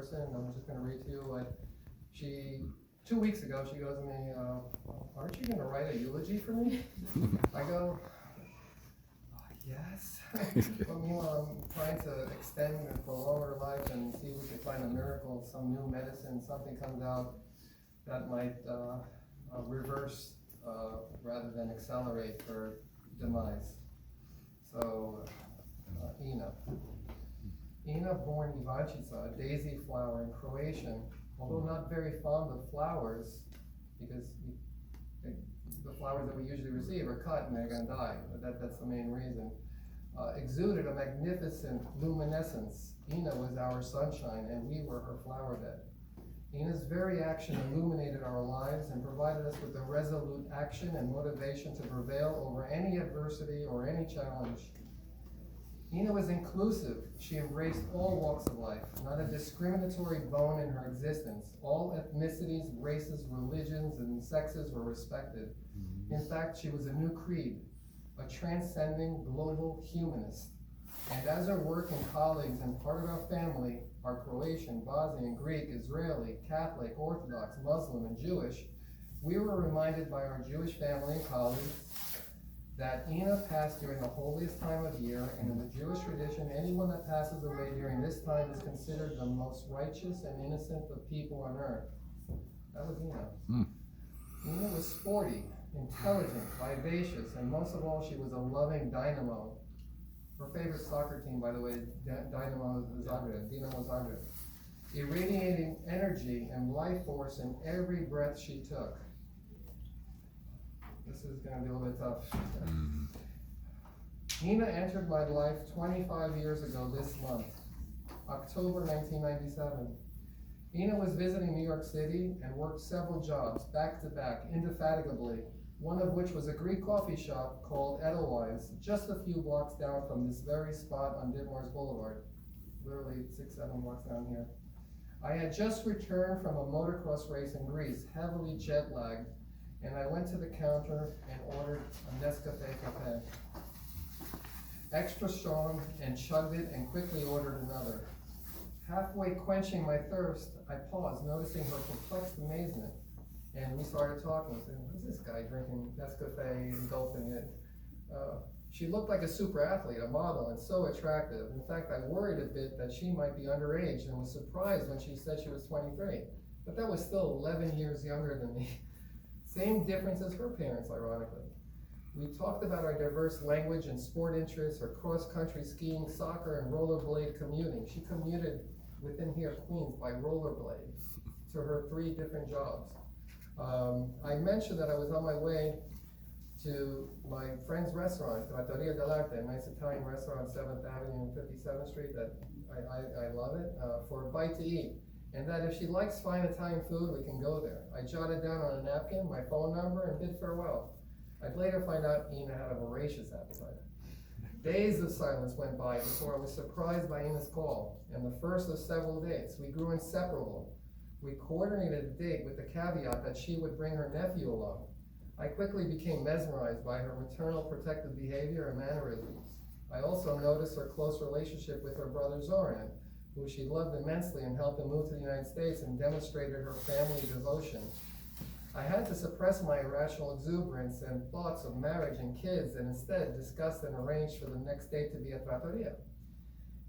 person. I'm just going to read to you what 2 weeks ago, she goes to me, aren't you going to write a eulogy for me? I go, yes. But meanwhile, I'm trying to extend and prolong her life and see if we can find a miracle, some new medicine, something comes out that might reverse rather than accelerate her demise. So, Ina, born Ivančica, a daisy flower in Croatian, although not very fond of flowers, because the flowers that we usually receive are cut and they're going to die. But that's the main reason. Exuded a magnificent luminescence. Ina was our sunshine, and we were her flower bed. Ina's very action illuminated our lives and provided us with the resolute action and motivation to prevail over any adversity or any challenge. Ina was inclusive. She embraced all walks of life, not a discriminatory bone in her existence. All ethnicities, races, religions, and sexes were respected. In fact, she was a new creed, a transcending global humanist. And as her work and colleagues and part of our family are Croatian, Bosnian, Greek, Israeli, Catholic, Orthodox, Muslim, and Jewish, we were reminded by our Jewish family and colleagues that Ina passed during the holiest time of year, and in the Jewish tradition, anyone that passes away during this time is considered the most righteous and innocent of people on earth. That was Ina. Ina was sporty, intelligent, vivacious, and most of all, she was a loving dynamo. Her favorite soccer team, by the way, Dinamo Zagreb. Irradiating energy and life force in every breath she took. This is going to be a little bit tough. Ina entered my life 25 years ago this month, October 1997. Ina was visiting New York City and worked several jobs back to back, indefatigably, one of which was a Greek coffee shop called Edelweiss, just a few blocks down from this very spot on Ditmars Boulevard, literally 6-7 blocks down here. I had just returned from a motocross race in Greece, heavily jet-lagged, and I went to the counter and ordered a Nescafe Cafe. Extra strong, and chugged it and quickly ordered another. Halfway quenching my thirst, I paused, noticing her perplexed amazement. And we started talking, saying, who's this guy drinking Nescafe and gulping it? She looked like a super athlete, a model, and so attractive. In fact, I worried a bit that she might be underage and was surprised when she said she was 23. But that was still 11 years younger than me. Same difference as her parents, ironically. We talked about our diverse language and sport interests, her cross-country skiing, soccer, and rollerblade commuting. She commuted within here, Queens, by rollerblade to her 3 different jobs. I mentioned that I was on my way to my friend's restaurant, Trattoria dell'Arte, a nice Italian restaurant on 7th Avenue and 57th Street that I love it, for a bite to eat. And that if she likes fine Italian food, we can go there. I jotted down on a napkin my phone number and bid farewell. I'd later find out Ina had a voracious appetite. Days of silence went by before I was surprised by Ina's call, and the first of several dates. We grew inseparable. We coordinated a date with the caveat that she would bring her nephew along. I quickly became mesmerized by her maternal protective behavior and mannerisms. I also noticed her close relationship with her brother Zoran, who she loved immensely and helped him move to the United States and demonstrated her family devotion. I had to suppress my irrational exuberance and thoughts of marriage and kids, and instead discussed and arranged for the next date to be at Trattoria.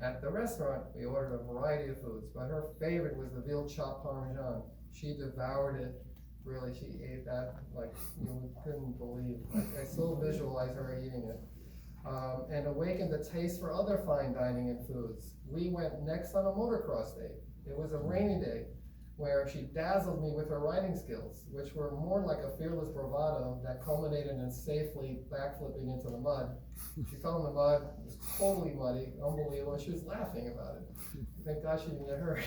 At the restaurant, we ordered a variety of foods, but her favorite was the veal chopped parmesan. She devoured it. Really, she ate that like you couldn't believe. I still visualize her eating it. And awakened a taste for other fine dining and foods. We went next on a motocross date. It was a rainy day where she dazzled me with her riding skills, which were more like a fearless bravado that culminated in safely backflipping into the mud. She fell in the mud, it was totally muddy, unbelievable, and she was laughing about it. Thank God she didn't get hurt.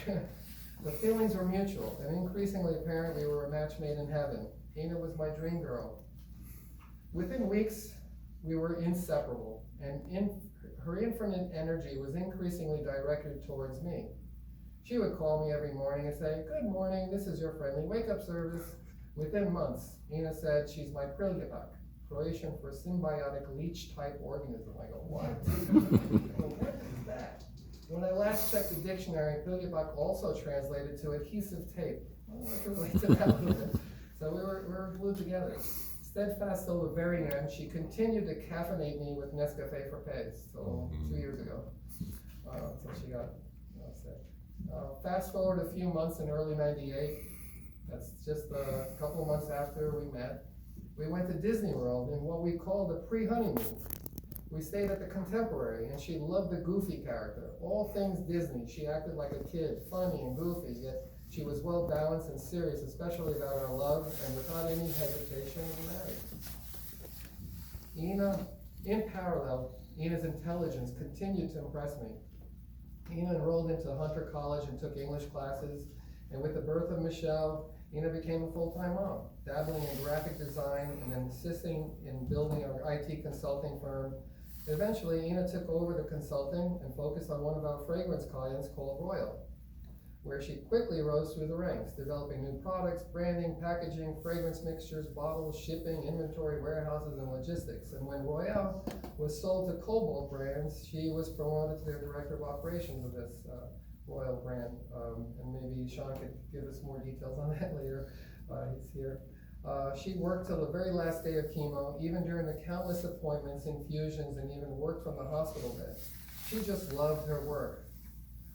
The feelings were mutual, and increasingly apparent we were a match made in heaven. Ina was my dream girl. Within weeks, we were inseparable, and her infinite energy was increasingly directed towards me. She would call me every morning and say, "Good morning, this is your friendly wake-up service." Within months, Ina said she's my prevail, Croatian for symbiotic leech-type organism. I go, what? What is that? When I last checked the dictionary, Piljeback also translated to adhesive tape. I can relate to that a little bit. So we were glued together. Steadfast till the very end, she continued to caffeinate me with Nescafe Frappés till 2 years ago, until she got sick. Fast forward a few months in early '98, that's just a couple months after we met, we went to Disney World in what we called a pre-honeymoon. We stayed at the Contemporary, and she loved the goofy character. All things Disney. She acted like a kid, funny and goofy, yet she was well balanced and serious, especially about our love, and without any hesitation, we married. Ina, in parallel, Ina's intelligence continued to impress me. Ina enrolled into Hunter College and took English classes, and with the birth of Michelle, Ina became a full-time mom, dabbling in graphic design and then assisting in building our IT consulting firm. Eventually, Ina took over the consulting and focused on one of our fragrance clients called Royal, where she quickly rose through the ranks, developing new products, branding, packaging, fragrance mixtures, bottles, shipping, inventory, warehouses, and logistics. And when Royal was sold to Cobalt Brands, she was promoted to the director of operations of this Royal brand. And maybe Sean could give us more details on that later. He's here. She worked till the very last day of chemo, even during the countless appointments, infusions, and even worked from the hospital bed. She just loved her work.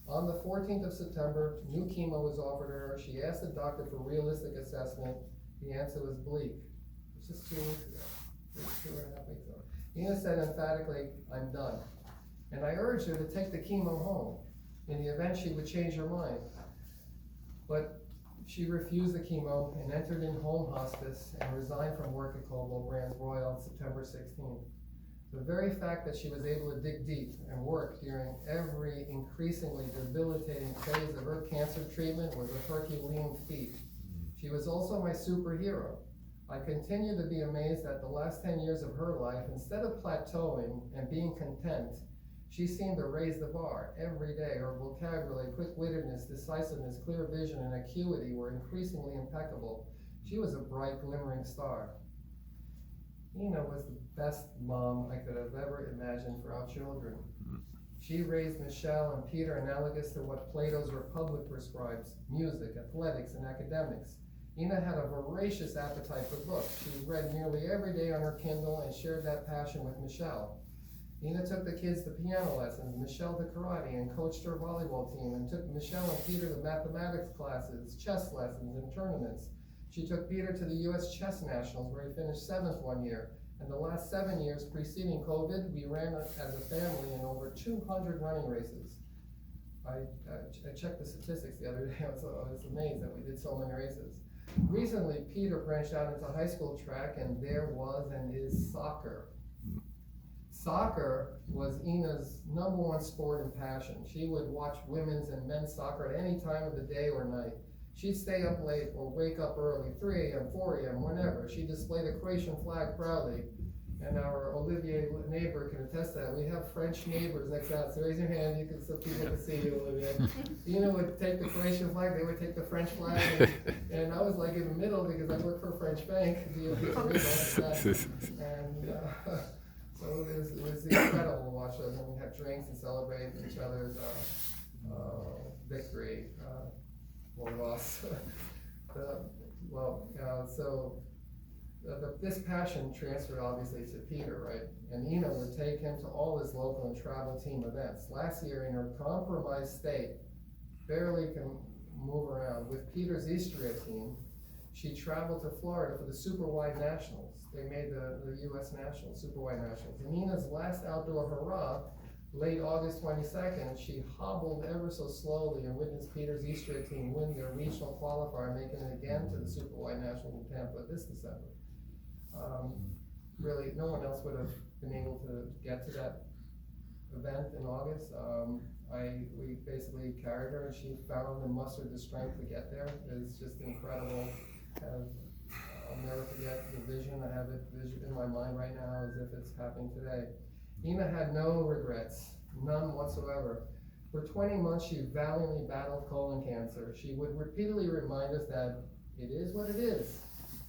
On the 14th of September, new chemo was offered her. She asked the doctor for realistic assessment. The answer was bleak. It was just 2 weeks ago, 2.5 weeks ago. Ina said emphatically, "I'm done." And I urged her to take the chemo home in the event she would change her mind. But she refused the chemo and entered in home hospice and resigned from work at Cobalt Brands Royal on September 16th. The very fact that she was able to dig deep and work during every increasingly debilitating phase of her cancer treatment was a Herculean feat. She was also my superhero. I continue to be amazed that the last 10 years of her life, instead of plateauing and being content, she seemed to raise the bar every day. Her vocabulary, quick-wittedness, decisiveness, clear vision, and acuity were increasingly impeccable. She was a bright, glimmering star. Ina was the best mom I could have ever imagined for our children. She raised Michelle and Peter analogous to what Plato's Republic prescribes: music, athletics, and academics. Ina had a voracious appetite for books. She read nearly every day on her Kindle and shared that passion with Michelle. Ina took the kids to piano lessons, Michelle to karate, and coached her volleyball team, and took Michelle and Peter to mathematics classes, chess lessons, and tournaments. She took Peter to the U.S. Chess Nationals, where he finished 7th one year. And the last 7 years preceding COVID, we ran as a family in over 200 running races. I checked the statistics the other day. I was amazed that we did so many races. Recently, Peter branched out into high school track, and there was and is soccer. Soccer was Ina's #1 sport and passion. She would watch women's and men's soccer at any time of the day or night. She'd stay up late or wake up early, 3 a.m., 4 a.m., whenever. She'd display the Croatian flag proudly. And our Olivier neighbor can attest to that. We have French neighbors next out, so raise your hand so people can see you, Olivier. Ina would take the Croatian flag, they would take the French flag, and I was like in the middle because I work for a French bank. So it was incredible to watch those, and we had drinks and celebrate each other's victory. Or loss. This passion transferred obviously to Peter, right? And Ina would take him to all his local and travel team events. Last year, in her compromised state, barely can move around, with Peter's Istria team, she traveled to Florida for the Super Wide Nationals. They made the U.S. Nationals, Super Wide Nationals. And Ina's last outdoor hurrah, late August 22nd, she hobbled ever so slowly and witnessed Peter's Istria team win their regional qualifier, making it again to the Super Wide National in Tampa this December. Really, no one else would have been able to get to that event in August. We basically carried her, and she found and mustered the strength to get there. It's just incredible. I'll never forget the vision. I have it in my mind right now as if it's happening today. Ina had no regrets, none whatsoever. For 20 months, she valiantly battled colon cancer. She would repeatedly remind us that it is what it is.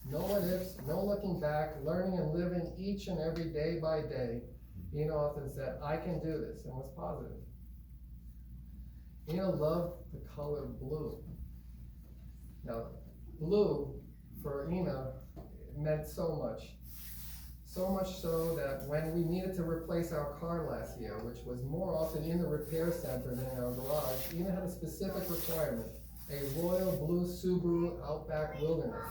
No what ifs, no looking back, learning and living each and every day by day. Ina often said, "I can do this," and was positive. Ina loved the color blue. Now, blue for Ina meant so much. So much so that when we needed to replace our car last year, which was more often in the repair center than in our garage, Ina had a specific requirement, a royal blue Subaru Outback Wilderness.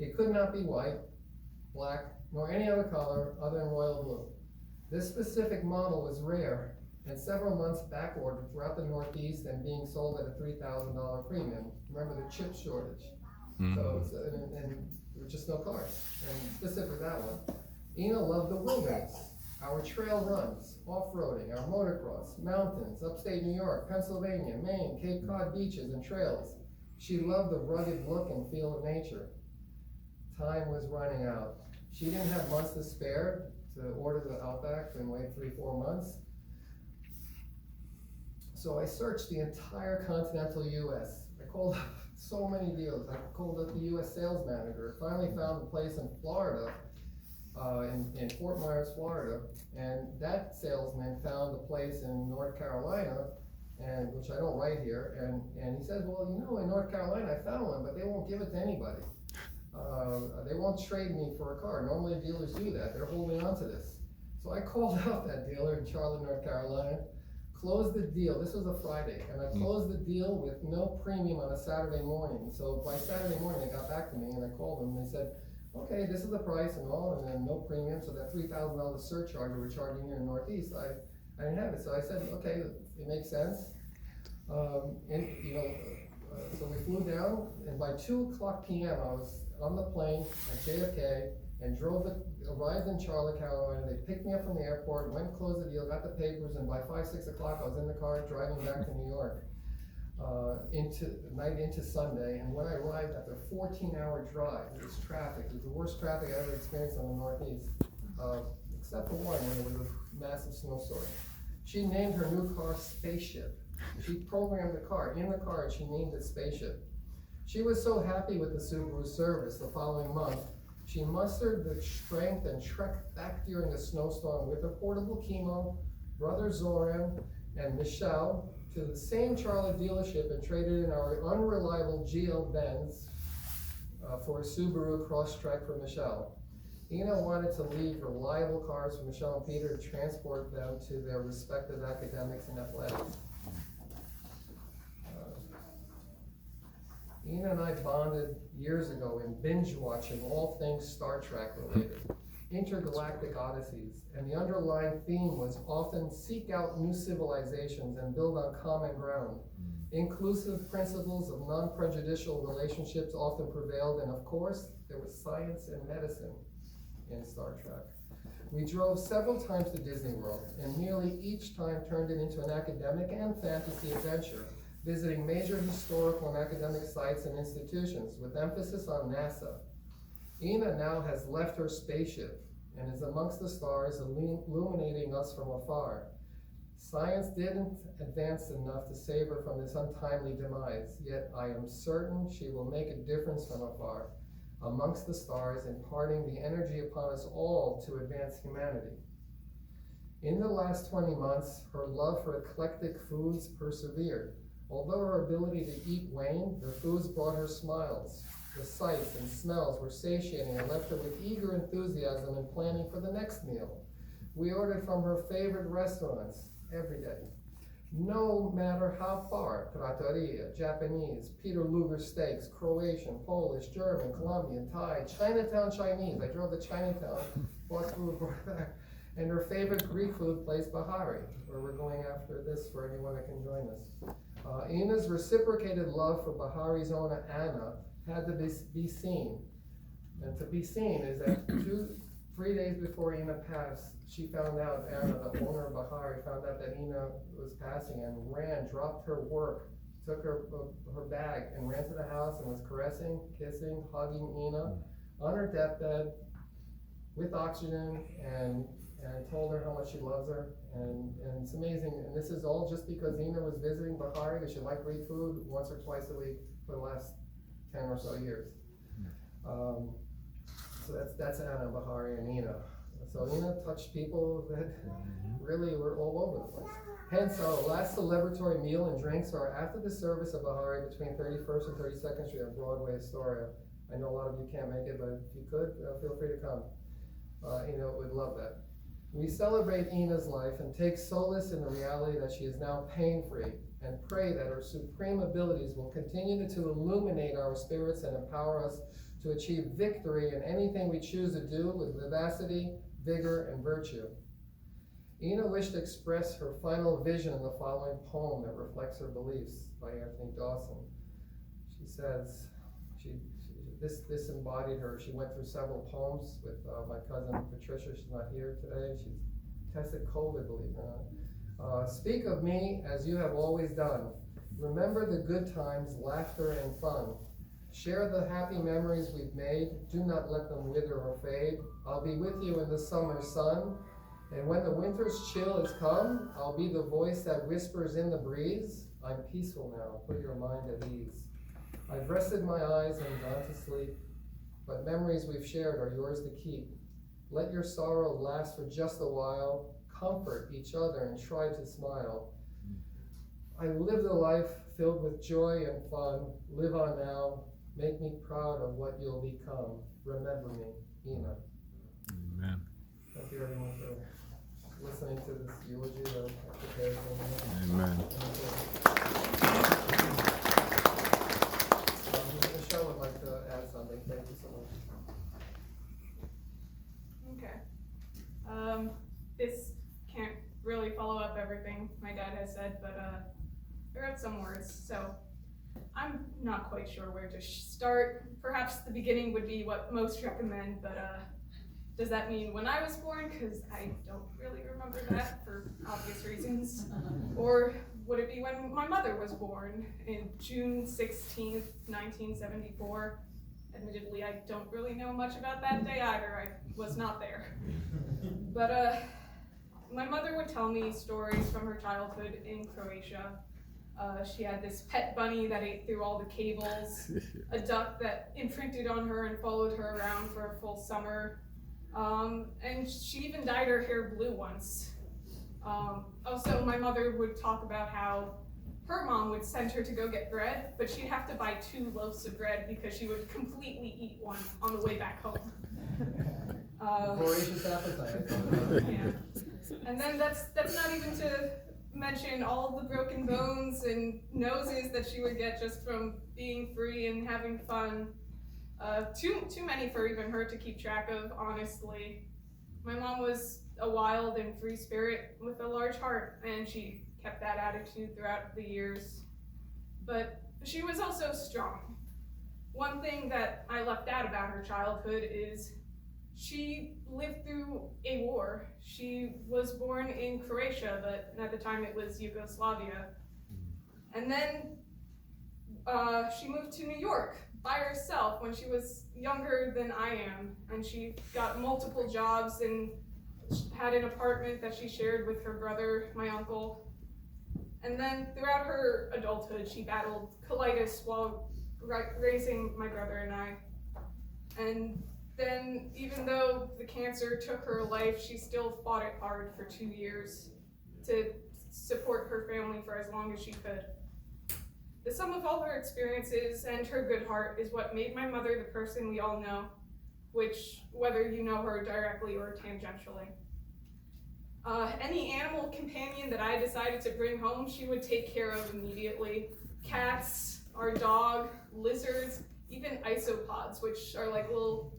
It could not be white, black, nor any other color other than royal blue. This specific model was rare and several months back ordered throughout the Northeast and being sold at a $3,000 premium. Remember the chip shortage. So it's, and there were just no cars, and specifically that one. Ina loved the wilderness, our trail runs, off-roading, our motocross, mountains, upstate New York, Pennsylvania, Maine, Cape Cod beaches and trails. She loved the rugged look and feel of nature. Time was running out. She didn't have months to spare to order the Outback and wait 3-4 months. So I searched the entire continental US. I called up so many deals. I called up the US sales manager. Finally found a place in Florida, in Fort Myers, Florida. And that salesman found a place in North Carolina, and which I don't write here. And he said, well, you know, in North Carolina I found one, but they won't give it to anybody. They won't trade me for a car. Normally dealers do that. They're holding on to this. So I called out that dealer in Charlotte, North Carolina, closed the deal. This was a Friday, and I closed the deal with no premium on a Saturday morning. So by Saturday morning, they got back to me, and I called them, and they said, okay, this is the price and all, and then no premium, so that $3,000 surcharge we were charging here in the Northeast, I didn't have it. So I said, okay, it makes sense. So we flew down, and by 2:00 p.m. I was on the plane at JFK and arrived in Charlotte, Carolina. They picked me up from the airport, went and closed the deal, got the papers, and by 5-6 o'clock I was in the car driving back to New York into Sunday. And when I arrived after a 14-hour drive, it was traffic. It was the worst traffic I ever experienced on the Northeast, except for one when there was a massive snowstorm. She named her new car Spaceship. She programmed the car in the car, and she named it Spaceship. She was so happy with the Subaru service the following month, she mustered the strength and trekked back during the snowstorm with her portable chemo, brother Zoran, and Michelle to the same Charlotte dealership and traded in our unreliable GL Benz for a Subaru Crosstrek for Michelle. Ina wanted to leave reliable cars for Michelle and Peter to transport them to their respective academics and athletics. Ina and I bonded years ago in binge watching all things Star Trek related, intergalactic odysseys, and the underlying theme was often seek out new civilizations and build on common ground. Inclusive principles of non-prejudicial relationships often prevailed, and of course, there was science and medicine in Star Trek. We drove several times to Disney World, and nearly each time turned it into an academic and fantasy adventure, visiting major historical and academic sites and institutions with emphasis on NASA. Ina now has left her spaceship and is amongst the stars, illuminating us from afar. Science didn't advance enough to save her from this untimely demise, yet I am certain she will make a difference from afar, amongst the stars, imparting the energy upon us all to advance humanity. In the last 20 months, her love for eclectic foods persevered. Although her ability to eat waned, the foods brought her smiles. The sights and smells were satiating and left her with eager enthusiasm in planning for the next meal. We ordered from her favorite restaurants every day, no matter how far: trattoria, Japanese, Peter Luger steaks, Croatian, Polish, German, Colombian, Thai, Chinatown Chinese. I drove to Chinatown, bought food, brought back. And her favorite Greek food place, Bahari, where we're going after this for anyone that can join us. Ina's reciprocated love for Bahari's owner, Anna, had to be seen. And to be seen is that 3 days before Ina passed, she found out, Anna, the owner of Bahari, found out that Ina was passing and ran, dropped her work, took her bag and ran to the house and was caressing, kissing, hugging Ina on her deathbed with oxygen, and told her how much she loves her, and it's amazing. And this is all just because Ina was visiting Bahari, because she liked Greek food, once or twice a week for the last 10 or so years. So that's Anna, Bahari, and Ina. So Ina touched people that really were all over the place. Hence, our last celebratory meal and drinks are after the service of Bahari between 31st and 32nd Street on Broadway, Astoria. I know a lot of you can't make it, but if you could, feel free to come. Ina would love that. We celebrate Ina's life and take solace in the reality that she is now pain-free, and pray that her supreme abilities will continue to illuminate our spirits and empower us to achieve victory in anything we choose to do with vivacity, vigor, and virtue. Ina wished to express her final vision in the following poem that reflects her beliefs by Anthony Dawson. She says, this embodied her. She went through several poems with my cousin Patricia. She's not here today. She's tested COVID, believe it or not. Speak of me as you have always done. Remember the good times, laughter, and fun. Share the happy memories we've made. Do not let them wither or fade. I'll be with you in the summer sun. And when the winter's chill has come, I'll be the voice that whispers in the breeze. I'm peaceful now. Put your mind at ease. I've rested my eyes and gone to sleep, but memories we've shared are yours to keep. Let your sorrow last for just a while. Comfort each other and try to smile. I lived a life filled with joy and fun. Live on now. Make me proud of what you'll become. Remember me, Ina. Amen. Thank you everyone for listening to this eulogy that I prepared for you. Amen. Michelle would like to add something. Thank you so much. Okay. This can't really follow up everything my dad has said, but I wrote some words, so I'm not quite sure where to start. Perhaps the beginning would be what most recommend, but does that mean when I was born? Because I don't really remember that for obvious reasons. Or would it be when my mother was born in June 16th, 1974? Admittedly, I don't really know much about that day either. I was not there. But my mother would tell me stories from her childhood in Croatia. She had this pet bunny that ate through all the cables, a duck that imprinted on her and followed her around for a full summer, and she even dyed her hair blue once. Also, my mother would talk about how her mom would send her to go get bread, but she'd have to buy 2 loaves of bread because she would completely eat one on the way back home. Voracious appetite. Yeah. And then that's not even to mention all the broken bones and noses that she would get just from being free and having fun. Too many for even her to keep track of, honestly. My mom was a wild and free spirit with a large heart, and she kept that attitude throughout the years. But she was also strong. One thing that I left out about her childhood is she lived through a war. She was born in Croatia, but at the time it was Yugoslavia. And then she moved to New York by herself when she was younger than I am. And she got multiple jobs and had an apartment that she shared with her brother, my uncle. And then throughout her adulthood, she battled colitis while raising my brother and I. And then, even though the cancer took her life, she still fought it hard for 2 years to support her family for as long as she could. The sum of all her experiences and her good heart is what made my mother the person we all know, which, whether you know her directly or tangentially. Any animal companion that I decided to bring home, she would take care of immediately. Cats, our dog, lizards, even isopods, which are like little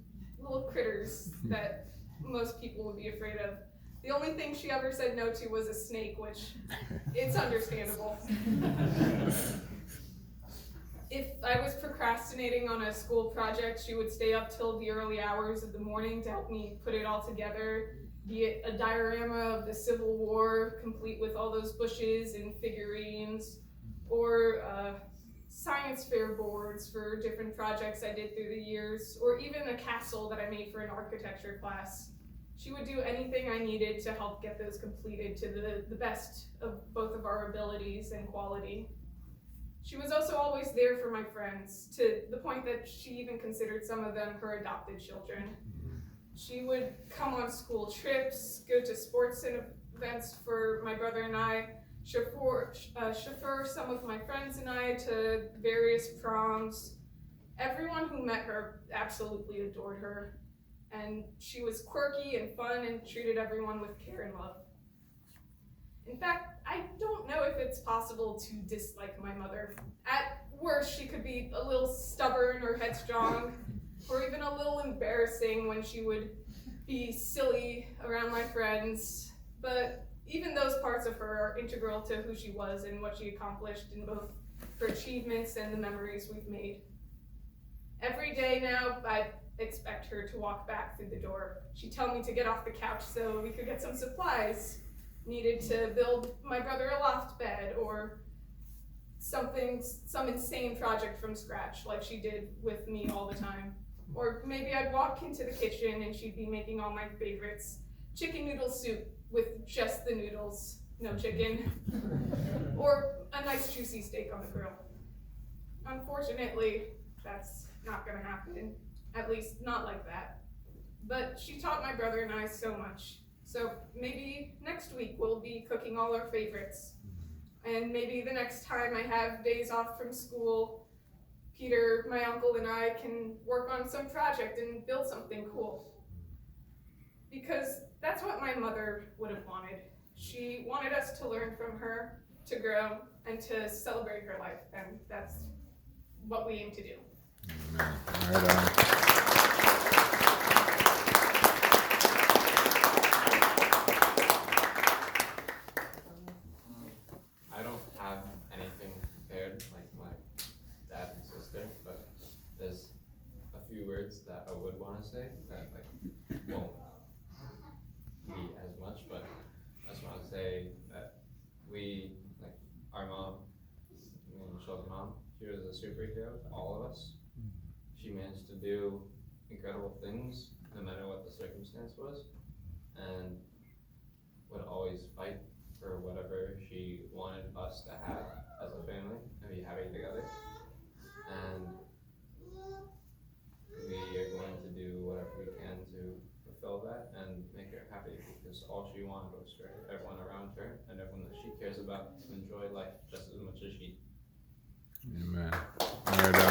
critters that most people would be afraid of. The only thing she ever said no to was a snake, which it's understandable. If I was procrastinating on a school project, she would stay up till the early hours of the morning to help me put it all together, be it a diorama of the Civil War, complete with all those bushes and figurines, or science fair boards for different projects I did through the years, or even a castle that I made for an architecture class. She would do anything I needed to help get those completed to the best of both of our abilities and quality. She was also always there for my friends, to the point that she even considered some of them her adopted children. She would come on school trips, go to sports and events for my brother and I, chauffeur some of my friends and I to various proms. Everyone who met her absolutely adored her, and she was quirky and fun and treated everyone with care and love. In fact, I don't know if it's possible to dislike my mother. At worst, she could be a little stubborn or headstrong, or even a little embarrassing when she would be silly around my friends. But even those parts of her are integral to who she was and what she accomplished in both her achievements and the memories we've made. Every day now, I expect her to walk back through the door. She'd tell me to get off the couch so we could get some supplies needed to build my brother a loft bed, or some insane project from scratch like she did with me all the time. Or maybe I'd walk into the kitchen and she'd be making all my favorites. Chicken noodle soup with just the noodles, no chicken. Or a nice juicy steak on the grill. Unfortunately, that's not gonna happen. At least not like that. But she taught my brother and I so much. So maybe next week we'll be cooking all our favorites. And maybe the next time I have days off from school, Peter, my uncle, and I can work on some project and build something cool. Because that's what my mother would have wanted. She wanted us to learn from her, to grow, and to celebrate her life. And that's what we aim to do. Right on. I don't have anything prepared like my dad and sister, but there's a few words that I would want to say that won't be as much, but I just want to say that our mom, Michelle's mom, she was a superhero to all of us. She managed to do incredible things no matter what the circumstance was, and would always fight for whatever she wanted us to have as a family and be happy together. And we are going to do whatever we can to fulfill that and make her happy, because all she wanted was for everyone around her and everyone that she cares about to enjoy life just as much as she. Amen. Right on.